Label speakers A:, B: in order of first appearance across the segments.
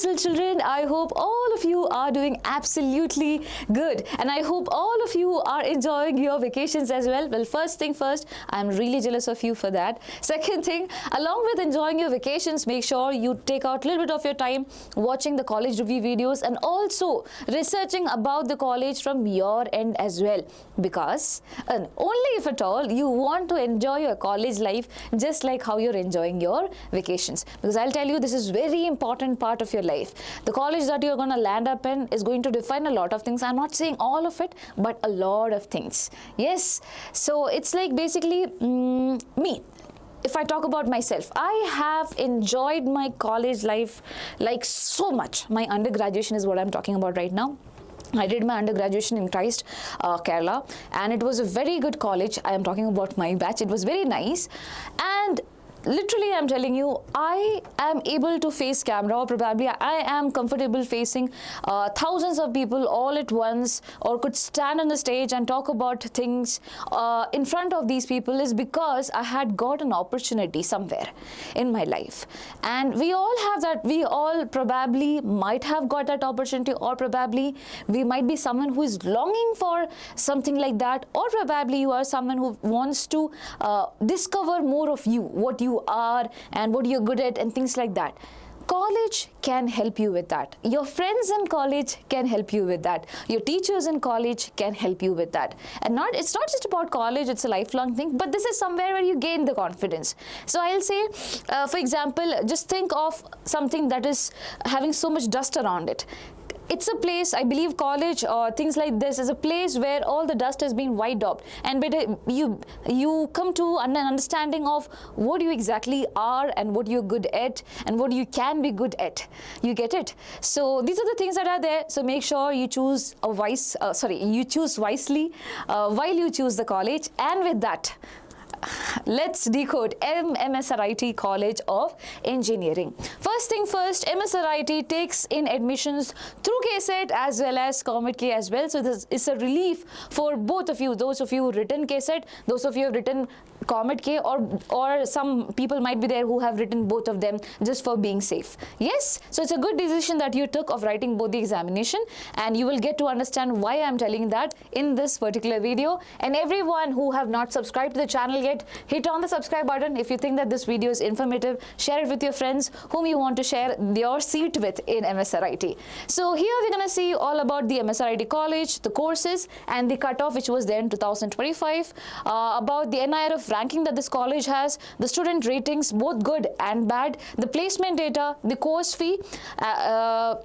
A: little children, I hope all of you are doing absolutely good, and I hope all of you are enjoying your vacations as well. Well, first thing first, I'm really jealous of you for that. Second thing, along with enjoying your vacations, make sure you take out a little bit of your time watching the college review videos and also researching about the college from your end as well, because only if at all you want to enjoy your college life just like how you're enjoying your vacations, because I'll tell you, this is very important part of your life. The college that you're going to land up in is going to define a lot of things. I'm not saying all of it, but a lot of things. Yes, so it's like basically me. If I talk about myself, I have enjoyed my college life like so much. My undergraduation is what I'm talking about right now. I did my undergraduation in Christ, Kerala, and it was a very good college. I am talking about my batch. It was very nice, and literally I'm telling you, I am able to face camera, or probably I am comfortable facing thousands of people all at once, or could stand on the stage and talk about things in front of these people, is because I had got an opportunity somewhere in my life. And we all have that. We all probably might have got that opportunity, or probably we might be someone who is longing for something like that, or probably you are someone who wants to discover more of you, what you are and what you're good at and things like that. College can help you with that. Your friends in college can help you with that. Your teachers in college can help you with that. And it's not just about college, it's a lifelong thing, but this is somewhere where you gain the confidence. So I'll say, for example, just think of something that is having so much dust around it. It's a place, I believe college or things like this is a place where all the dust has been wiped out, and you come to an understanding of what you exactly are and what you're good at and what you can be good at. You get it? So these are the things that are there. So make sure you choose you choose wisely while you choose the college. And with that, let's decode MSRIT College of Engineering. First thing first, MSRIT takes in admissions through KCET as well as COMEDK as well. So this is a relief for both of you, those of you who written KCET, those of you who have written COMEDK, or some people might be there who have written both of them just for being safe. Yes, so it's a good decision that you took of writing both the examination, and you will get to understand why I'm telling that in this particular video. And everyone who have not subscribed to the channel yet, hit on the subscribe button. If you think that this video is informative, share it with your friends whom you want to share your seat with in MSRIT. So here we're going to see all about the MSRIT college, the courses, and the cutoff which was there in 2025, about the NIRF ranking that this college has, the student ratings, both good and bad, the placement data, the course fee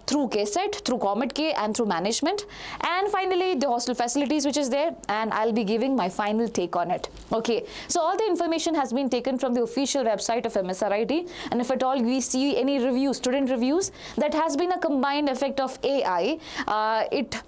A: through KCET, through COMEDK, and through management, and finally the hostel facilities which is there, and I'll be giving my final take on it. Okay, so all the information has been taken from the official website of MSRIT, and if at all we see any reviews, student reviews, that has been a combined effect of AI. It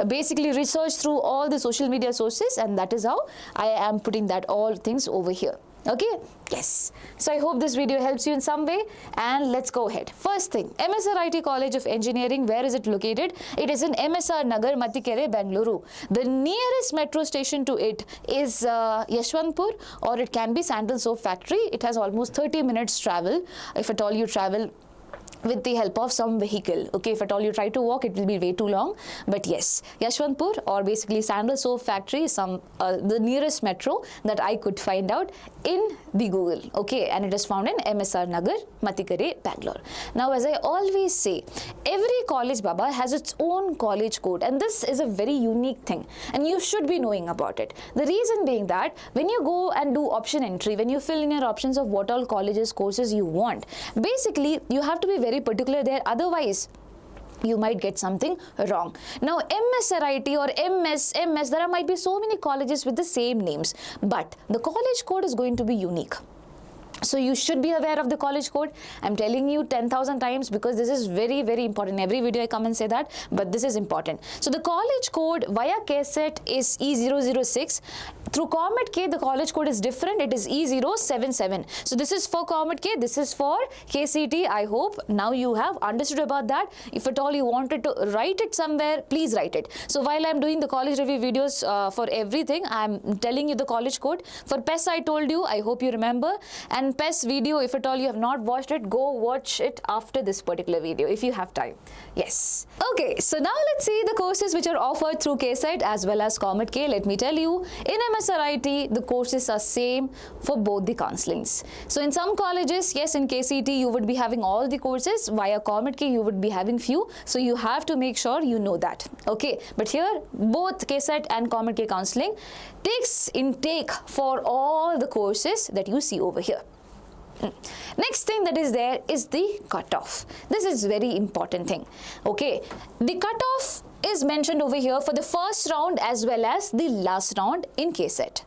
A: basically researched through all the social media sources, and that is how I am putting that all things over here. Okay, yes. So I hope this video helps you in some way, and let's go ahead. First thing, MSRIT College of Engineering, where is it located? It is in MSR Nagar, Matikere, Bangalore. The nearest metro station to it is Yeshwanthpur, or it can be Sandal Soap Factory. It has almost 30 minutes travel, if at all you travel with the help of some vehicle. Okay, if at all you try to walk, it will be way too long. But yes, Yeshwanthpur, or basically Sandal Soap Factory, is the nearest metro that I could find out in the Google. Okay, and it is found in MSR Nagar, Matikere, Bangalore. Now, as I always say, every college, Baba, has its own college code, and this is a very unique thing, and you should be knowing about it. The reason being that when you go and do option entry, when you fill in your options of what all colleges, courses you want, basically you have to be very particular there, otherwise you might get something wrong. Now, MSRIT or MS, there might be so many colleges with the same names, but the college code is going to be unique. So you should be aware of the college code. I'm telling you 10,000 times because this is very, very important. Every video I come and say that, but this is important. So the college code via KCET is E006. Through COMEDK, the college code is different. It is E077. So this is for COMEDK, this is for KCET. I hope now you have understood about that. If at all you wanted to write it somewhere, please write it. So while I'm doing the college review videos for everything, I'm telling you the college code. For PES I told you, I hope you remember. And and PES video, if at all you have not watched it, go watch it after this particular video if you have time. Yes. Okay, so now let's see the courses which are offered through KCET as well as COMEDK. Let me tell you, in MSRIT, the courses are same for both the counselings. So in some colleges, yes, in KCET you would be having all the courses. Via COMEDK you would be having few. So you have to make sure you know that. Okay, but here both KCET and COMEDK counselling takes intake for all the courses that you see over here. Next thing that is there is the cutoff. This is very important thing. Okay, the cutoff is mentioned over here for the first round as well as the last round in KCET.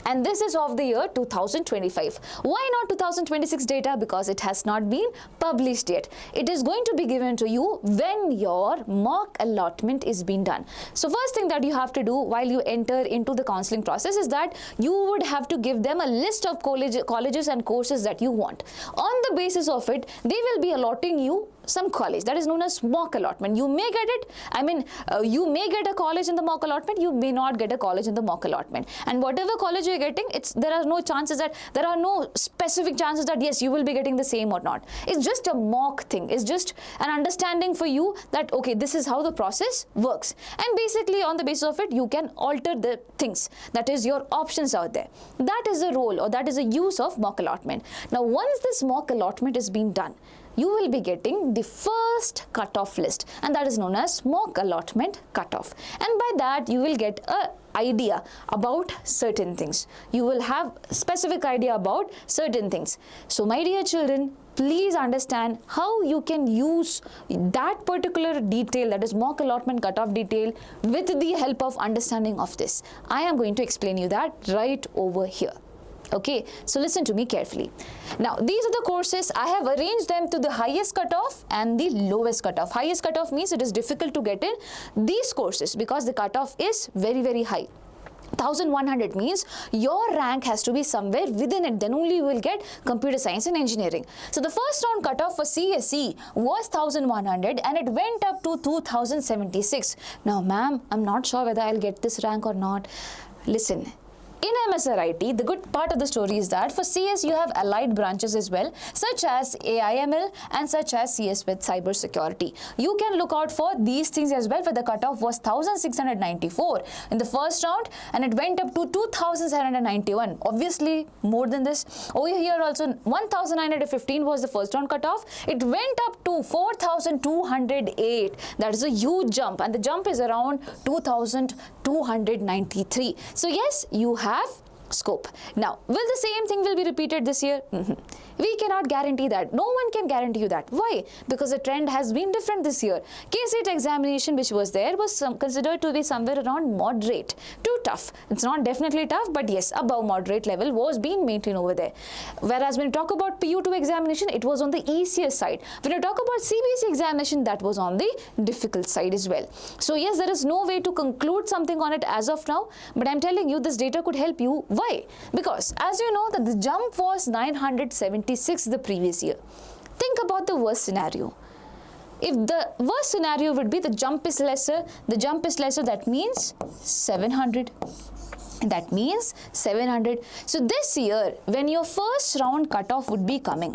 A: And this is of the year 2025. Why not 2026 data? Because it has not been published yet. It is going to be given to you when your mock allotment is being done. So first thing that you have to do while you enter into the counseling process is that you would have to give them a list of colleges and courses that you want. On the basis of it, they will be allotting you some college. That is known as mock allotment. You may get it. I mean, you may get a college in the mock allotment. You may not get a college in the mock allotment. And whatever college you're getting, there are no chances that, there are no specific chances that yes, you will be getting the same or not. It's just a mock thing. It's just an understanding for you that, okay, this is how the process works. And basically on the basis of it, you can alter the things. That is your options out there. That is the role, or that is the use of mock allotment. Now, once this mock allotment is being done, you will be getting the first cutoff list, and that is known as mock allotment cutoff. And by that, you will get an idea about certain things. You will have specific idea about certain things. So, my dear children, please understand how you can use that particular detail, that is mock allotment cutoff detail, with the help of understanding of this. I am going to explain you that right over here. Okay, so listen to me carefully. Now, these are the courses. I have arranged them to the highest cutoff and the lowest cutoff. Highest cutoff means it is difficult to get in these courses because the cutoff is very, very high. 1100 means your rank has to be somewhere within it, then only you will get computer science and engineering. So the first round cutoff for CSE was 1100 and it went up to 2076. Now, ma'am, I'm not sure whether I'll get this rank or not. Listen. In MSRIT, the good part of the story is that for CS you have allied branches as well, such as AIML and such as CS with cyber security. You can look out for these things as well, where the cutoff was 1694 in the first round and it went up to 2791. Obviously more than this. Over here also 1915 was the first round cutoff. It went up to 4208. That is a huge jump, and the jump is around 2293. So yes, you have scope. Now, will the same thing will be repeated this year? We cannot guarantee that. No one can guarantee you that. Why? Because the trend has been different this year. KCET examination which was there was considered to be somewhere around moderate to tough. It's not definitely tough, but yes, above moderate level was being maintained over there. Whereas when you talk about PU2 examination, it was on the easier side. When you talk about CBSE examination, that was on the difficult side as well. So yes, there is no way to conclude something on it as of now, but I'm telling you this data could help you. Why? Because as you know that the jump was 976 the previous year. Think about the worst scenario. If the worst scenario would be the jump is lesser, that means 700. That means 700. So this year, when your first round cutoff would be coming,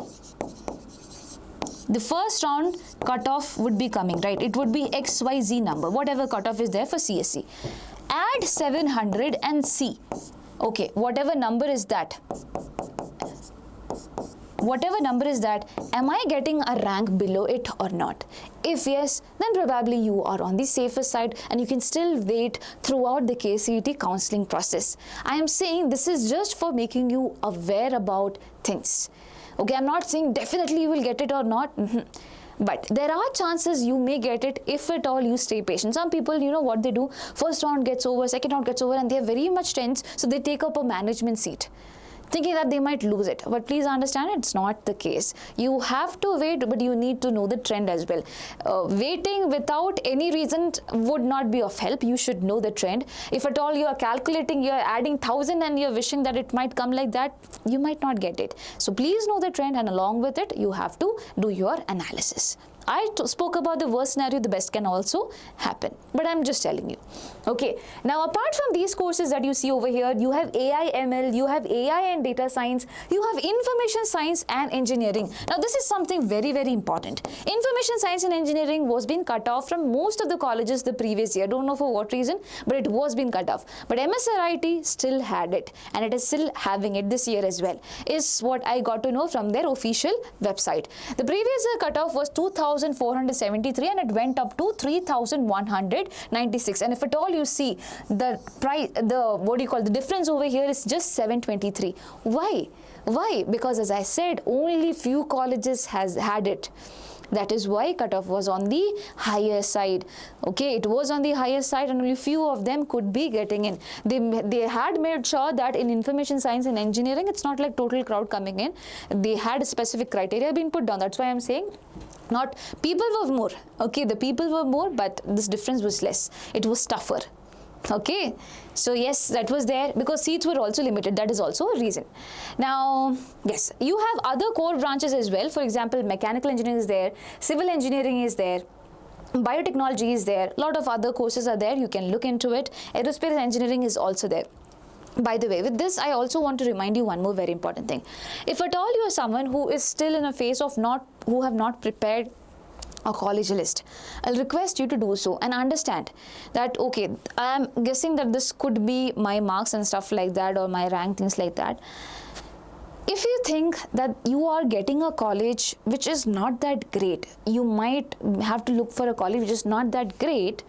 A: the first round cutoff would be coming, right? It would be XYZ number, whatever cutoff is there for CSE. Add 700 and see. Okay, whatever number is that, am I getting a rank below it or not? If yes, then probably you are on the safer side and you can still wait throughout the KCET counseling process. I am saying this is just for making you aware about things. Okay, I'm not saying definitely you will get it or not. But there are chances you may get it if at all you stay patient. Some people, you know what they do, first round gets over, second round gets over, and they are very much tense, so they take up a management seat, thinking that they might lose it. But please understand, it's not the case. You have to wait, but you need to know the trend as well. Waiting without any reason would not be of help. You should know the trend. If at all you are calculating, you are adding 1000 and you are wishing that it might come like that, you might not get it. So please know the trend, and along with it, you have to do your analysis. I spoke about the worst scenario, the best can also happen. But I'm just telling you. Okay. Now, apart from these courses that you see over here, you have AIML, you have AI and data science, you have information science and engineering. Now, this is something very, very important. Information science and engineering was being cut off from most of the colleges the previous year. Don't know for what reason, but it was being cut off. But MSRIT still had it, and it is still having it this year as well, is what I got to know from their official website. The previous year cutoff was 2,473 and it went up to 3,196. And if at all you see the price, the difference over here is just 723. Why? Why? Because as I said, only few colleges has had it. That is why cutoff was on the higher side. Okay, it was on the higher side and only few of them could be getting in. They had made sure that in information science and engineering, it's not like total crowd coming in. They had a specific criteria being put down. That's why I'm saying not people were more. Okay, the people were more, but this difference was less. It was tougher. Okay, so yes, that was there because seats were also limited. That is also a reason. Now, yes, you have other core branches as well. For example, mechanical engineering is there, civil engineering is there, biotechnology is there, a lot of other courses are there. You can look into it. Aerospace engineering is also there. By the way, with this, I also want to remind you one more very important thing. If at all you are someone who is still in a phase of who have not prepared a college list, I'll request you to do so and understand that, okay, I'm guessing that this could be my marks and stuff like that or my rank, things like that. If you think that you are getting a college which is not that great, you might have to look for a college which is not that great,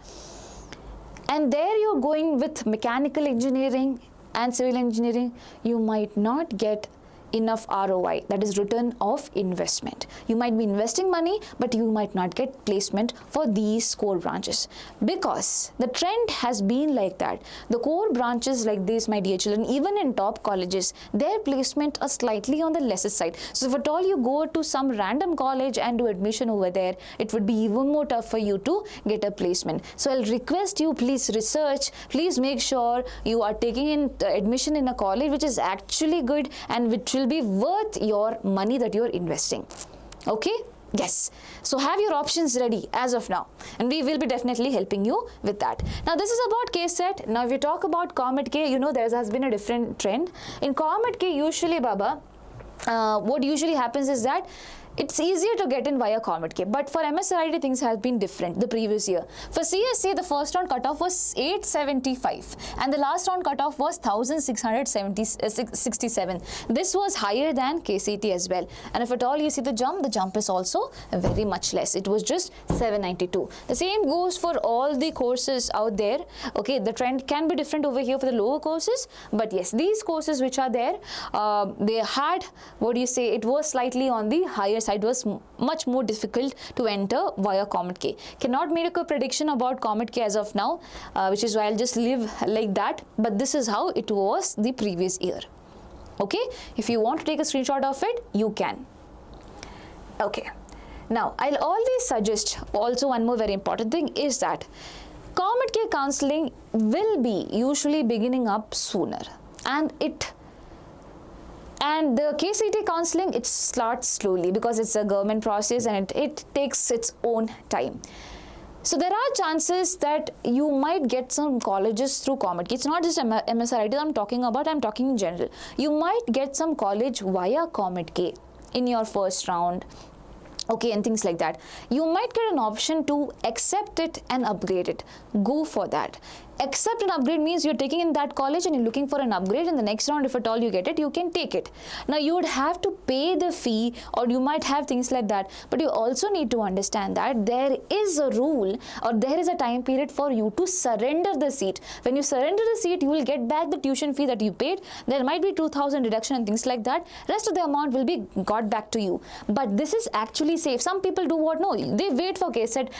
A: and there you're going with mechanical engineering and civil engineering, you might not get enough ROI, that is return of investment. You might be investing money, but you might not get placement for these core branches because the trend has been like that. The core branches like this, my dear children, even in top colleges, their placement are slightly on the lesser side. So if at all you go to some random college and do admission over there, it would be even more tough for you to get a placement. So I'll request you, please research, please make sure you are taking in admission in a college which is actually good and which will be worth your money that you're investing. Okay? Yes. So have your options ready as of now, and we will be definitely helping you with that. Now this is about KCET. Now if you talk about COMEDK, you know there has been a different trend. In COMEDK, usually, Baba, what usually happens is that it's easier to get in via COMEDK, but for MSRIT things have been different the previous year. For CSA, the first round cutoff was 875 and the last round cutoff was 1667. This was higher than KCET as well. And if at all you see the jump is also very much less. It was just 792. The same goes for all the courses out there. Okay, the trend can be different over here for the lower courses, but yes, these courses which are there, they had, it was slightly on the higher side, was much more difficult to enter via COMEDK. Cannot make a prediction about COMEDK as of now, which is why I'll just leave like that, but this is how it was the previous year. Okay, if you want to take a screenshot of it, you can. Okay, now I'll always suggest also one more very important thing is that COMEDK counseling will be usually beginning up sooner, and the KCET counseling, it starts slowly because it's a government process and it takes its own time. So there are chances that you might get some colleges through COMEDK. It's not just MSRIT I'm talking about, I'm talking in general. You might get some college via COMEDK in your first round. Okay, and things like that. You might get an option to accept it and upgrade it. Go for that. Accept and upgrade means you're taking in that college and you're looking for an upgrade. In the next round, if at all you get it, you can take it. Now, you would have to pay the fee, or you might have things like that. But you also need to understand that there is a rule, or there is a time period for you to surrender the seat. When you surrender the seat, you will get back the tuition fee that you paid. There might be 2,000 deduction and things like that. Rest of the amount will be got back to you. But this is actually safe. Some people do what? No, they wait for KCET.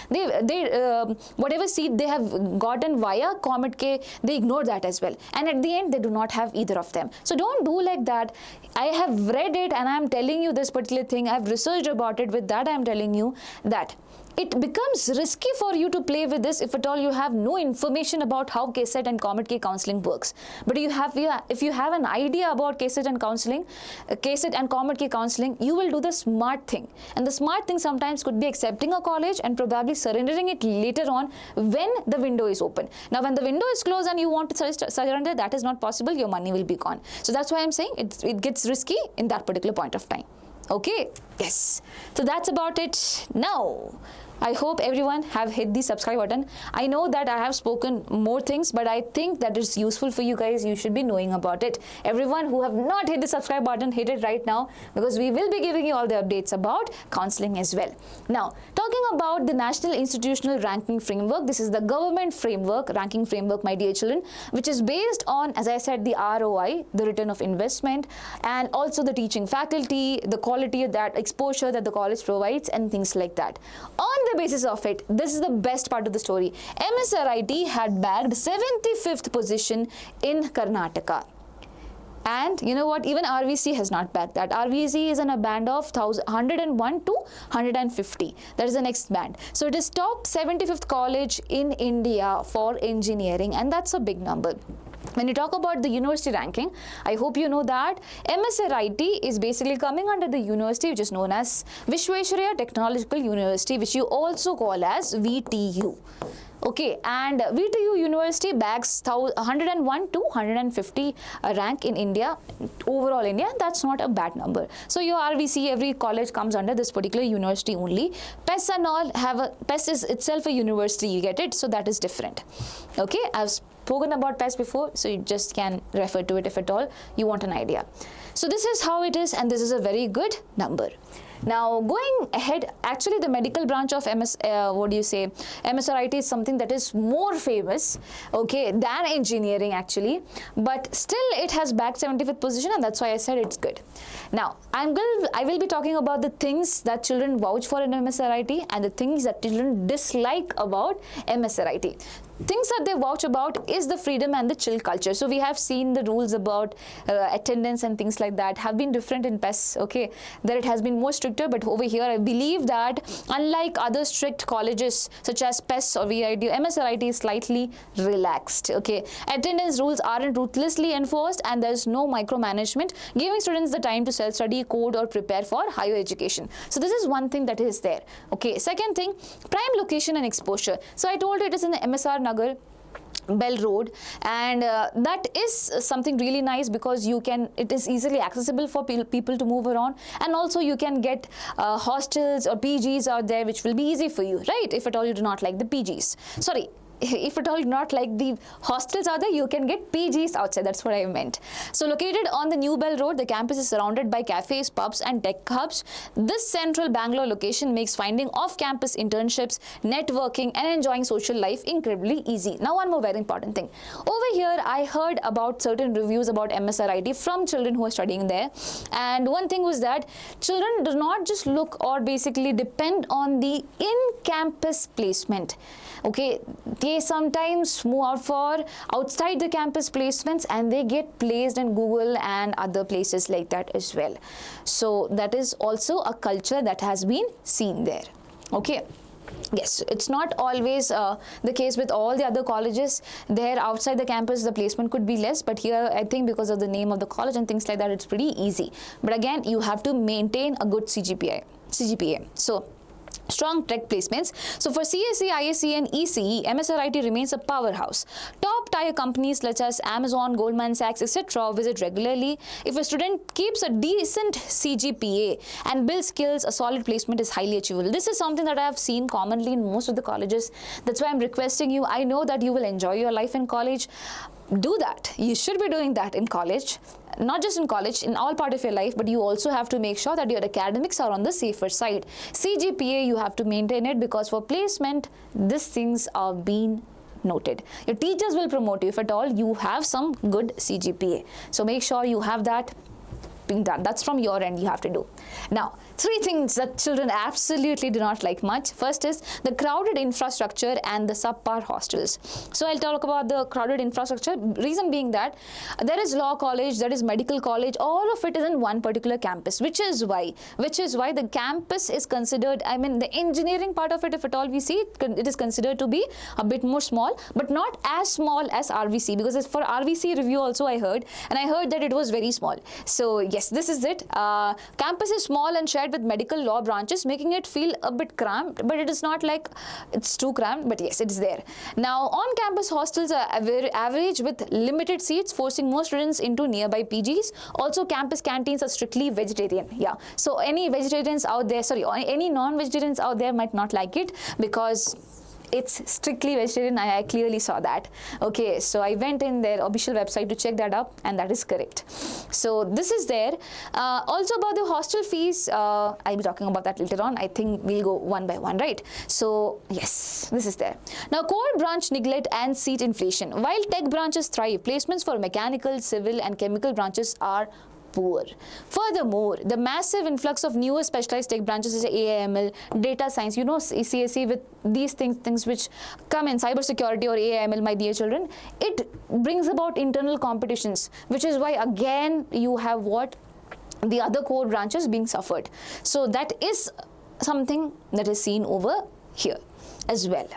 A: Whatever seat they have gotten via COMEDK, they ignore that as well, and at the end they do not have either of them. So don't do like that. I have read it and I am telling you this particular thing. I have researched about it. With that I am telling you that it becomes risky for you to play with this if at all you have no information about how KCET and COMEDK counseling works. But if you have an idea about KCET and COMEDK counseling, you will do the smart thing. And the smart thing sometimes could be accepting a college and probably surrendering it later on when the window is open. Now, when the window is closed and you want to surrender, that is not possible. Your money will be gone. So that's why I'm saying it gets risky in that particular point of time. Okay, yes. So that's about it. Now, I hope everyone have hit the subscribe button. I know that I have spoken more things, but I think that is useful for you guys. You should be knowing about it. Everyone who have not hit the subscribe button, hit it right now, because we will be giving you all the updates about counseling as well. Now, talking about the National Institutional Ranking Framework, this is the government framework, ranking framework, my dear children, which is based on, as I said, the ROI, the return of investment, and also the teaching faculty, the quality of that exposure that the college provides, and things like that. On the basis of it, this is the best part of the story. MSRIT had bagged 75th position in Karnataka. And you know what? Even RVC has not bagged that. RVC is in a band of 101 to 150. That is the next band. So it is top 75th college in India for engineering, and that's a big number. When you talk about the university ranking, I hope you know that MSRIT is basically coming under the university which is known as Vishweshwaraya Technological University, which you also call as VTU. Okay, and VTU University bags 101 to 150 rank in India, overall India. That's not a bad number. So your RVC, every college comes under this particular university only. PES and all PES is itself a university, you get it? So that is different. Okay, I've spoken about PES before, so you just can refer to it if at all you want an idea. So this is how it is, and this is a very good number. Now, going ahead, actually the medical branch of MSRIT is something that is more famous, okay, than engineering actually, but still it has bagged 75th position, and that's why I said it's good. Now, I will be talking about the things that children vouch for in MSRIT and the things that children dislike about MSRIT. Things that they vouch about is the freedom and the chill culture. So we have seen the rules about attendance and things like that have been different in PES, okay. There it has been more stricter, but over here I believe that unlike other strict colleges such as PES or VID, MSRIT is slightly relaxed, okay. Attendance rules aren't ruthlessly enforced, and there's no micromanagement, giving students the time to self-study, code, or prepare for higher education. So this is one thing that is there, okay. Second thing, prime location and exposure. So I told you it is in the MSR Nagar, Bell Road, and that is something really nice because it is easily accessible for people to move around, and also you can get hostels or PGs out there which will be easy for you, right? If at all you do not like the PGs. Sorry. If at all not like the hostels out there, you can get PGs outside. That's what I meant. So located on the New Bell Road, the campus is surrounded by cafes, pubs, and tech hubs. This central Bangalore location makes finding off-campus internships, networking, and enjoying social life incredibly easy. Now, one more very important thing. Over here, I heard about certain reviews about MSRIT from children who are studying there. And one thing was that children do not just look or basically depend on the in-campus placement. Okay, they sometimes move out for outside the campus placements, and they get placed in Google and other places like that as well. So that is also a culture that has been seen there. Okay. Yes, it's not always the case with all the other colleges. There outside the campus, the placement could be less, but here I think because of the name of the college and things like that, it's pretty easy. But again, you have to maintain a good CGPA. So strong tech placements. So for CSE, ISE, and ECE, MSRIT remains a powerhouse. Top tier companies such as Amazon, Goldman Sachs, etc. visit regularly. If a student keeps a decent CGPA and builds skills, a solid placement is highly achievable. This is something that I have seen commonly in most of the colleges. That's why I'm requesting you. I know that you will enjoy your life in college. Do that. You should be doing that in college. Not just in college, in all part of your life, but you also have to make sure that your academics are on the safer side. CGPA, you have to maintain it, because for placement, these things are being noted. Your teachers will promote you if at all you have some good CGPA. So make sure you have that being done. That's from your end you have to do. Now, Three things that children absolutely do not like much. First is the crowded infrastructure and the subpar hostels. So I'll talk about the crowded infrastructure. Reason being that there is law college, there is medical college, all of it is in one particular campus, which is why the campus is considered, I mean the engineering part of it, if at all we see it is considered to be a bit more small, but not as small as RVC, because for RVC review also I heard that it was very small. So yes, this is it. Campus is small and shared with medical law branches, making it feel a bit cramped, but it is not like it's too cramped, but yes, it is there. Now, on-campus hostels are average with limited seats, forcing most students into nearby PGs. Also, campus canteens are strictly vegetarian. Yeah, so any vegetarians out there, sorry, any non-vegetarians out there might not like it because it's strictly vegetarian. I clearly saw that. Okay, so I went in their official website to check that up, and that is correct. So this is there. Also about the hostel fees, I'll be talking about that later on. I think we'll go one by one, right? So yes, this is there. Now, core branch neglect and seat inflation. While tech branches thrive, placements for mechanical, civil and chemical branches are poor. Furthermore, the massive influx of newer specialized tech branches is AIML, data science, CSE with these things which come in cybersecurity or AIML, my dear children, it brings about internal competitions, which is why again you have what? The other core branches being suffered. So that is something that is seen over here as well.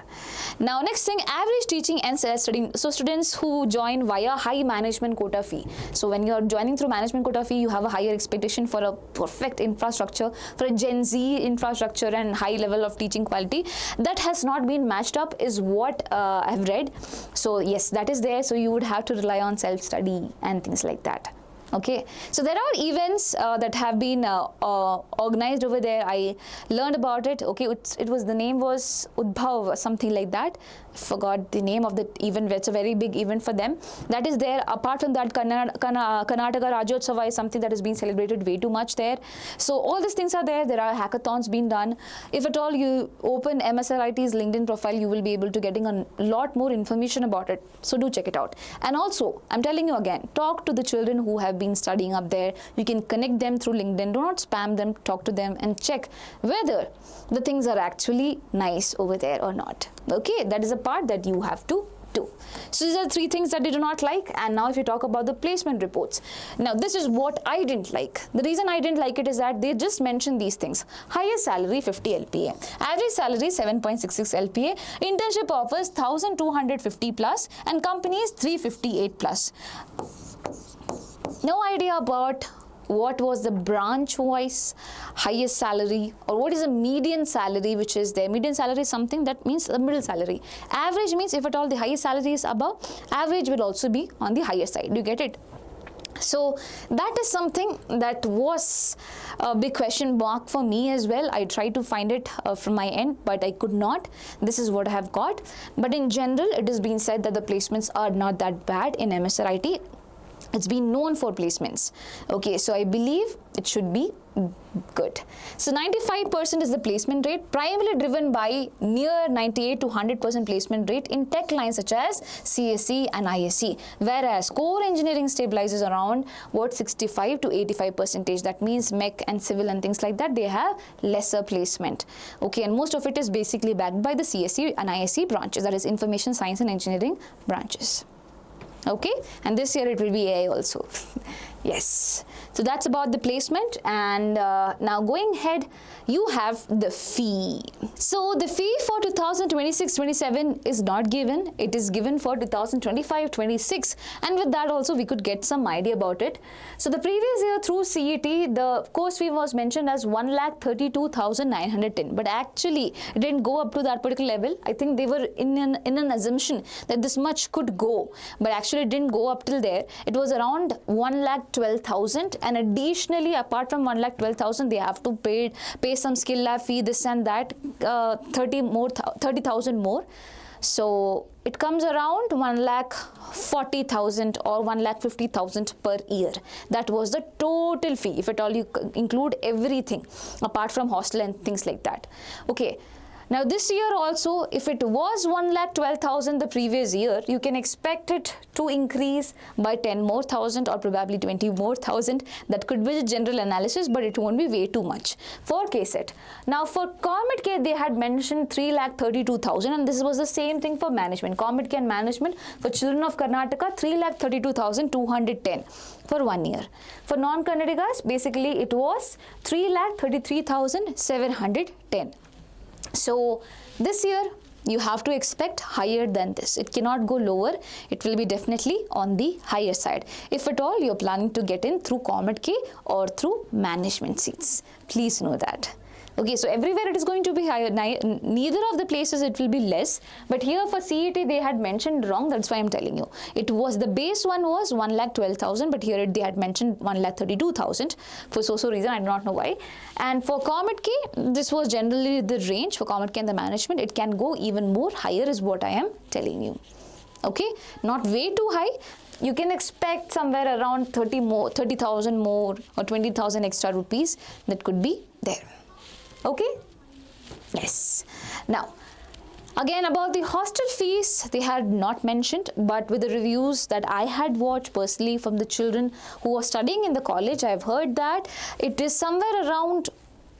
A: Now, next thing, average teaching and self-studying. So students who join via high management quota fee. So when you're joining through management quota fee, you have a higher expectation for a perfect infrastructure, for a Gen Z infrastructure and high level of teaching quality. That has not been matched up is what I've read. So yes, that is there. So you would have to rely on self-study and things like that. Okay, so there are events that have been organized over there. I learned about it. Okay, the name was Udbhav, something like that. Forgot the name of the event. It's a very big event for them. That is there. Apart from that, Karnataka Rajyotsava is something that is being celebrated way too much there. So all these things are there. There are hackathons being done. If at all you open MSRIT's LinkedIn profile, you will be able to getting a lot more information about it. So do check it out. And also, I'm telling you again, talk to the children who have been studying up there. You can connect them through LinkedIn. Do not spam them. Talk to them and check whether the things are actually nice over there or not. Okay, that is a part that you have to do. So these are three things that they do not like. And now if you talk about the placement reports, now this is what I didn't like. The reason I didn't like it is that they just mentioned these things. Highest salary 50 LPA, average salary 7.66 LPA, internship offers 1250 plus and companies 358 plus. No idea about what was the branch wise highest salary or what is the median salary which is there. Median salary is something that means the middle salary. Average means if at all the highest salary is above, average will also be on the higher side. Do you get it? So that is something that was a big question mark for me as well. I tried to find it from my end, but I could not. This is what I have got. But in general, it has been said that the placements are not that bad in MSRIT. It's been known for placements. Okay, so I believe it should be good. So 95% is the placement rate, primarily driven by near 98 to 100% placement rate in tech lines such as CSE and ISE, whereas core engineering stabilizes around what 65 to 85%. That means mech and civil and things like that, they have lesser placement. Okay, and most of it is basically backed by the CSE and ISE branches, that is information science and engineering branches. Okay, and this year it will be AI also. Yes, so that's about the placement. And now going ahead, you have the fee. So the fee for 2026-27 is not given. It is given for 2025-26, and with that also we could get some idea about it. So the previous year through CET, the course fee was mentioned as 1,32,910, but actually it didn't go up to that particular level. I think they were in an assumption that this much could go, but actually it didn't go up till there. It was around 1,12,000, and additionally apart from 1,12,000 they have to pay some skill lab fee, this and that, 30,000 more. So it comes around 1,40,000 or 1,50,000 per year. That was the total fee, if at all you include everything apart from hostel and things like that. Okay. Now this year also, if it was 1,12,000 the previous year, you can expect it to increase by 10 more thousand or probably 20 more thousand. That could be the general analysis, but it won't be way too much for KCET. Now for COMEDK, they had mentioned 3,32,000, and this was the same thing for management. COMEDK and management for children of Karnataka, 3,32,210 for 1 year. For non-Karnatakas, basically it was 3,33,710. So this year you have to expect higher than this. It cannot go lower. It will be definitely on the higher side, if at all you're planning to get in through COMEDK or through management seats. Please know that. Okay, so everywhere it is going to be higher. Neither of the places it will be less. But here for CET they had mentioned wrong. That's why I'm telling you. It was, the base one was 1,12,000, but here they had mentioned 1,32,000 for so reason. I do not know why. And for COMEDK, this was generally the range for COMEDK and the management. It can go even more higher is what I am telling you. Okay, not way too high. You can expect somewhere around 30,000 more or 20,000 extra rupees that could be there. Okay, yes. Now again, about the hostel fees, they had not mentioned, but with the reviews that I had watched personally from the children who are studying in the college, I've heard that it is somewhere around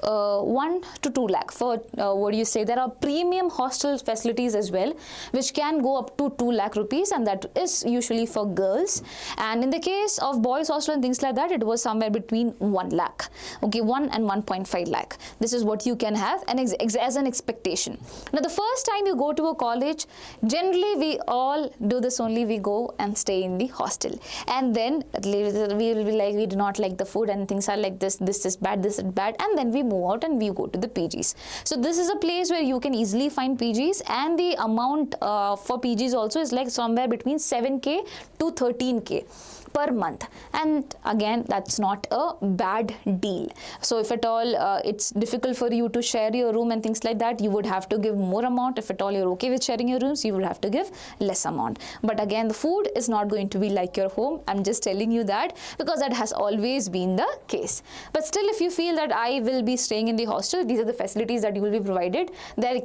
A: 1 to 2 lakh for what do you say, there are premium hostel facilities as well, which can go up to 2 lakh rupees, and that is usually for girls. And in the case of boys hostel and things like that, it was somewhere between 1 lakh, okay, 1 and 1.5 lakh. This is what you can have and as an expectation. Now the first time you go to a college, generally we all do this only, we go and stay in the hostel, and then we will be like, we do not like the food and things are like this is bad, this is bad, and then we move out and we go to the PGs. So this is a place where you can easily find PGs, and the amount for PGs also is like somewhere between 7K to 13K per month, and again that's not a bad deal. So if at all it's difficult for you to share your room and things like that, you would have to give more amount. If at all you're okay with sharing your rooms, you would have to give less amount. But again, the food is not going to be like your home. I'm just telling you that because that has always been the case. But still, if you feel that I will be staying in the hostel, these are the facilities that you will be provided. There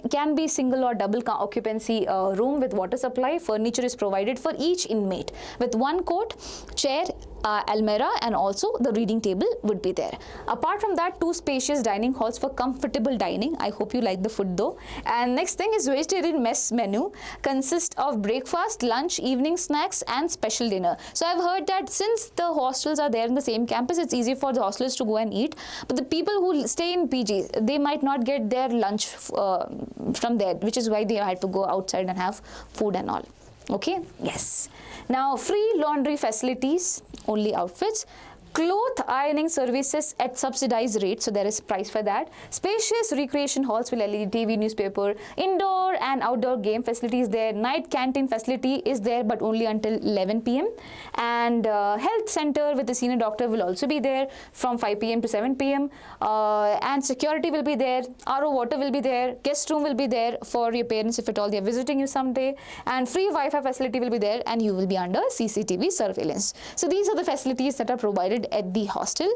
A: can be single or double occupancy room with water supply. Furniture is provided for each inmate with one coat, chair, almirah, and also the reading table would be there. Apart from that, 2 spacious dining halls for comfortable dining. I hope you like the food though. And next thing is vegetarian mess menu, consists of breakfast, lunch, evening snacks, and special dinner. So I've heard that since the hostels are there in the same campus, it's easy for the hostelers to go and eat. But the people who stay in PGs, they might not get their lunch from there, which is why they had to go outside and have food and all. Okay, yes. Now free laundry facilities, only outfits, cloth ironing services at subsidized rates, so there is price for that. Spacious recreation halls with LED TV, newspaper, indoor and outdoor game facilities there. Night canteen facility is there, but only until 11 p.m. And health center with the senior doctor will also be there from 5 p.m. to 7 p.m. And security will be there. RO water will be there. Guest room will be there for your parents if at all they are visiting you someday. And free Wi-Fi facility will be there, and you will be under CCTV surveillance. So these are the facilities that are provided at the hostel.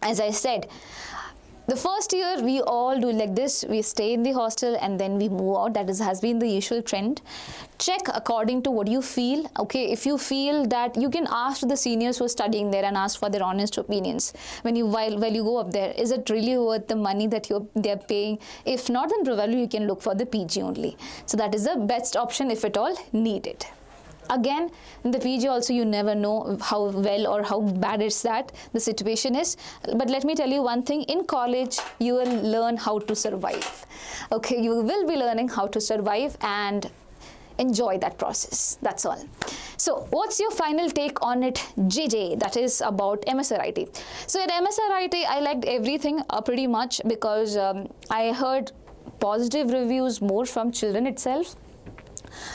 A: As I said, the first year we all do like this, we stay in the hostel and then we move out. That has been the usual trend. Check according to what you feel. Okay, if you feel that, you can ask the seniors who are studying there and ask for their honest opinions when you while you go up there. Is it really worth the money that they're paying? If not, then probably you can look for the PG only. So that is the best option if at all needed. Again, in the PG also, you never know how well or how bad the situation is. But let me tell you one thing, in college you will learn how to survive. Okay, you will be learning how to survive and enjoy that process. That's all. So what's your final take on it, JJ? That is about MSRIT. So at MSRIT, I liked everything pretty much because I heard positive reviews more from children itself.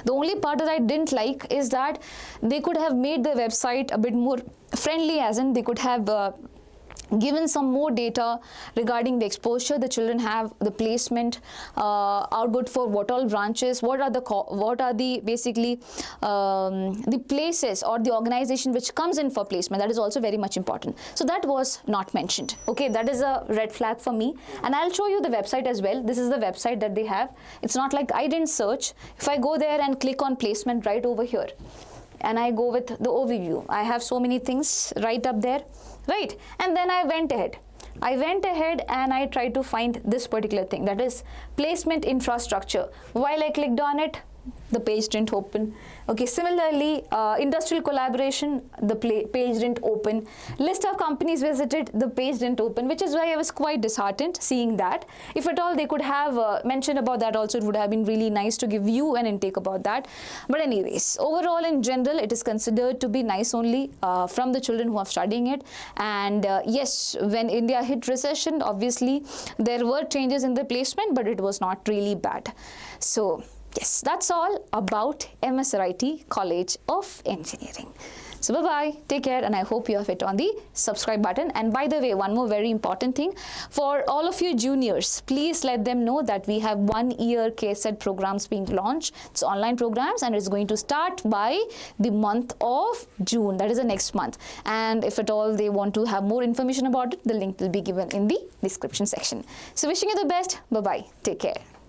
A: The only part that I didn't like is that they could have made the website a bit more friendly, as in they could have given some more data regarding the exposure the children have, the placement output for what all branches, what are the basically the places or the organization which comes in for placement. That is also very much important. So that was not mentioned. Okay, that is a red flag for me, and I'll show you the website as well. This is the website that they have. It's not like I didn't search. If I go there and click on placement right over here, and I go with the overview, I have so many things right up there, right? And then I went ahead and I tried to find this particular thing, that is placement infrastructure. While I clicked on it, the page didn't open. Okay, similarly, industrial collaboration, the page didn't open. List of companies visited, the page didn't open, which is why I was quite disheartened seeing that. If at all they could have mentioned about that also, it would have been really nice to give you an intake about that. But anyways, overall in general, it is considered to be nice only from the children who are studying it. And yes, when India hit recession, obviously there were changes in the placement, but it was not really bad. So yes, that's all about MSRIT College of Engineering. So bye-bye, take care, and I hope you have hit on the subscribe button. And by the way, one more very important thing, for all of you juniors, please let them know that we have 1 year KCET programs being launched. It's online programs, and it's going to start by the month of June, that is the next month. And if at all they want to have more information about it, the link will be given in the description section. So wishing you the best, bye-bye, take care.